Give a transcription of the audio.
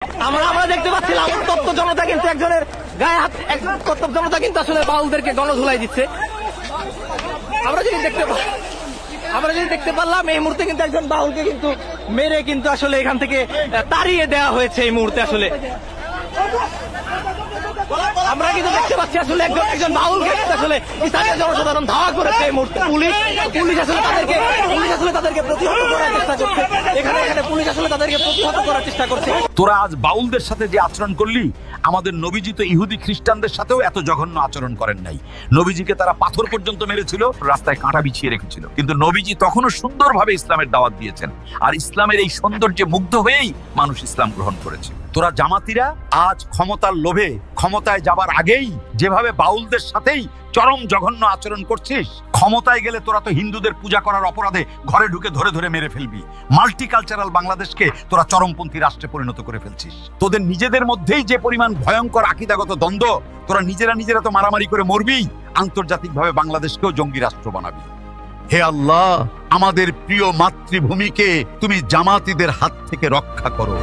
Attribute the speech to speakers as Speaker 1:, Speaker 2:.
Speaker 1: আমরা দেখতে পাচ্ছিলাম তত্ত্ব জনতা কিন্তু একজনের গায়ে হাত, একজন তত্ত্ব জনতা কিন্তু আসলে বাউলদেরকে গণধুলাই দিচ্ছে। আমরা যদি দেখতে পারলাম এই মুহূর্তে কিন্তু একজন বাউলকে কিন্তু মেরে কিন্তু আসলে এখান থেকে তাড়িয়ে দেওয়া হয়েছে। এই মুহূর্তে আসলে আমরা কিন্তু দেখতে পাচ্ছি আসলে একজন বাউলকে আসলে স্থানীয় জনসাধারণ ধাওয়া করেছে। এই মুহূর্তে পুলিশ আসলে তাদেরকে প্রতিহত করার চেষ্টা করছে। এখানে পুলিশ আসলে তাদেরকে প্রতিহত করার চেষ্টা করছে।
Speaker 2: তোরা আজ বাউলদের সাথে যে আচরণ করলি, আমাদের নবীজি তো ইহুদি খ্রিস্টানদের সাথেও এত জঘন্য আচরণ করেন নাই। নবীজিকে তারা পাথর পর্যন্ত মেরেছিল, রাস্তায় কাঁটা বিছিয়ে রেখেছিল, কিন্তু নবীজি তখনও সুন্দরভাবে ইসলামের দাওয়াত দিয়েছেন। আর ইসলামের এই সৌন্দর্যে মুগ্ধ হয়েই মানুষ ইসলাম গ্রহণ করেছে। তোরা জামাতিরা আজ ক্ষমতার লোভে ক্ষমতায় যাবার আগেই যেভাবে বাউলদের সাথেই চরম জঘন্য আচরণ করছিস, ক্ষমতায় গেলে তোরা তো হিন্দুদের পূজা করার অপরাধে ঘরে ঢুকে ধরে ধরে মেরে ফেলবি। মাল্টিকালচারাল বাংলাদেশকে তোরা চরমপন্থী রাষ্ট্রে পরিণত করে ফেলছিস। তোদের নিজেদের মধ্যেই যে পরিমাণ ভয়ঙ্কর আকীদাগত দ্বন্দ্ব, তোরা নিজেরা তো মারামারি করে মরবি, আন্তর্জাতিকভাবে বাংলাদেশকেও জঙ্গি রাষ্ট্র বানাবি। হে আল্লাহ, আমাদের প্রিয় মাতৃভূমিকে তুমি জামাতিদের হাত থেকে রক্ষা করো।